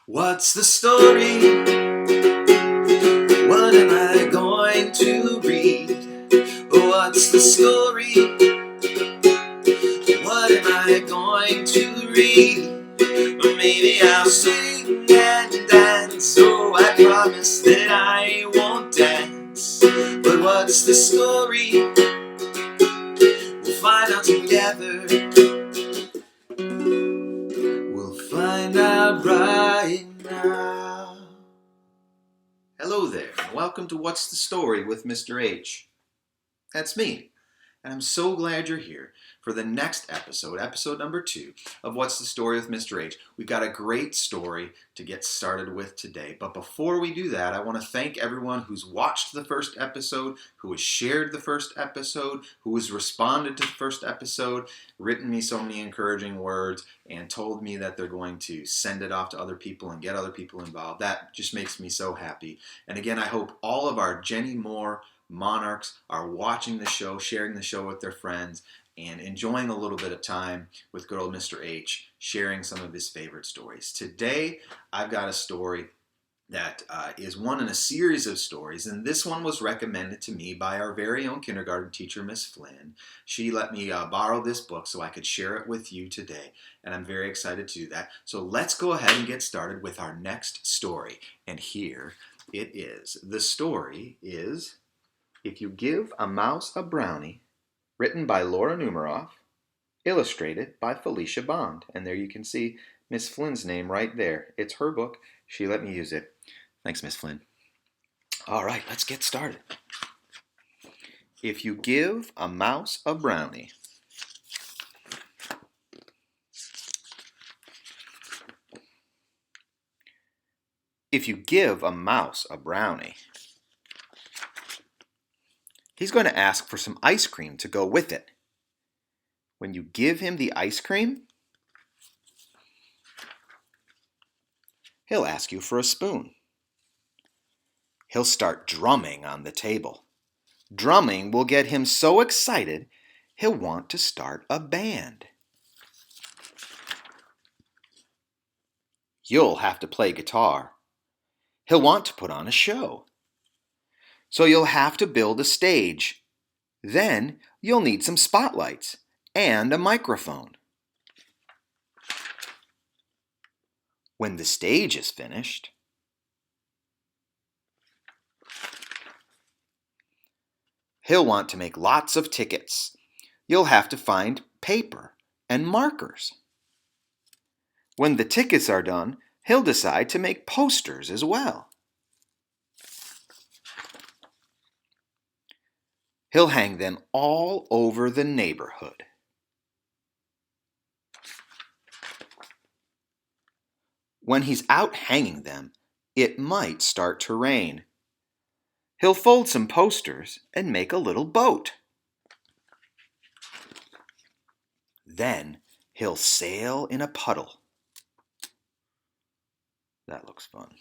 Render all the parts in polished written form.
What's the story? What am I going to read? What's the story? What am I going to read? Or maybe I'll sing and dance. So I promise that I won't dance. But what's the story? We'll find out together. We'll find out right now. Hello there, and welcome to What's the Story with Mr. H. That's me, and I'm so glad you're here for the next episode, episode number 2 of What's the Story with Mr. H. We've got a great story to get started with today, but before we do that, I want to thank everyone who's watched the first episode, who has shared the first episode, who has responded to the first episode, written me so many encouraging words, and told me that they're going to send it off to other people and get other people involved. That just makes me so happy. And again, I hope all of our Jenny Moore monarchs are watching the show, sharing the show with their friends, and enjoying a little bit of time with good old Mr. H, sharing some of his favorite stories. Today, I've got a story that is one in a series of stories, and this one was recommended to me by our very own kindergarten teacher, Miss Flynn. She let me borrow this book so I could share it with you today, and I'm very excited to do that. So let's go ahead and get started with our next story, and here it is. The story is If You Give a Mouse a Brownie, written by Laura Numeroff, illustrated by Felicia Bond. And there you can see Miss Flynn's name right there. It's her book. She let me use it. Thanks, Miss Flynn. All right, let's get started. If you give a mouse a brownie. If you give a mouse a brownie, he's going to ask for some ice cream to go with it. When you give him the ice cream, he'll ask you for a spoon. He'll start drumming on the table. Drumming will get him so excited, he'll want to start a band. You'll have to play guitar. He'll want to put on a show. So you'll have to build a stage. Then you'll need some spotlights and a microphone. When the stage is finished, he'll want to make lots of tickets. You'll have to find paper and markers. When the tickets are done, he'll decide to make posters as well. He'll hang them all over the neighborhood. When he's out hanging them, it might start to rain. He'll fold some posters and make a little boat. Then he'll sail in a puddle. That looks fun.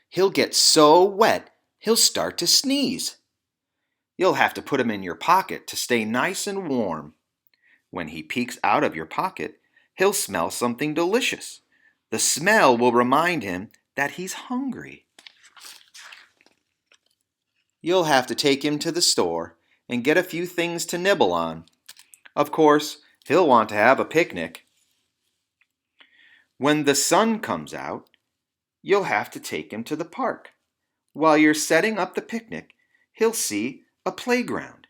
He'll get so wet, he'll start to sneeze. You'll have to put him in your pocket to stay nice and warm. When he peeks out of your pocket, he'll smell something delicious. The smell will remind him that he's hungry. You'll have to take him to the store and get a few things to nibble on. Of course, he'll want to have a picnic. When the sun comes out, you'll have to take him to the park. While you're setting up the picnic, he'll see a playground.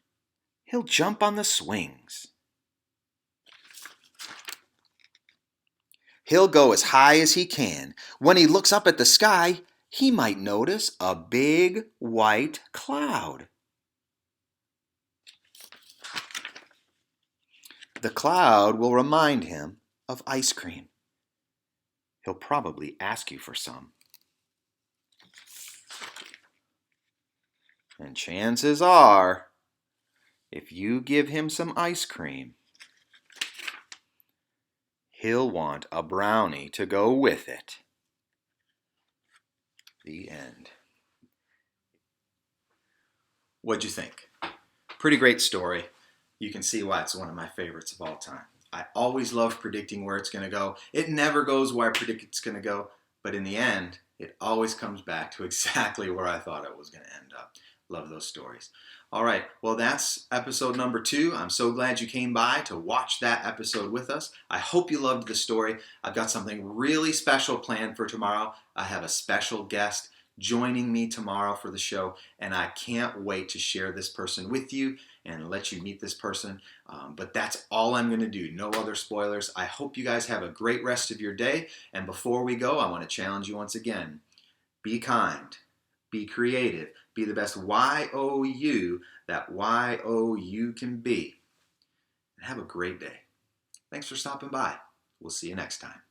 He'll jump on the swings. He'll go as high as he can. When he looks up at the sky, he might notice a big white cloud. The cloud will remind him of ice cream. He'll probably ask you for some. And chances are, if you give him some ice cream, he'll want a brownie to go with it. The end. What'd you think? Pretty great story. You can see why it's one of my favorites of all time. I always love predicting where it's going to go. It never goes where I predict it's going to go, but in the end, it always comes back to exactly where I thought it was going to end up. Love those stories. All right, well, that's episode number 2. I'm so glad you came by to watch that episode with us. I hope you loved the story. I've got something really special planned for tomorrow. I have a special guest joining me tomorrow for the show, and I can't wait to share this person with you and let you meet this person. But that's all I'm going to do. No other spoilers. I hope you guys have a great rest of your day. And before we go, I want to challenge you once again. Be kind. Be creative. Be the best YOU that YOU can be. And have a great day. Thanks for stopping by. We'll see you next time.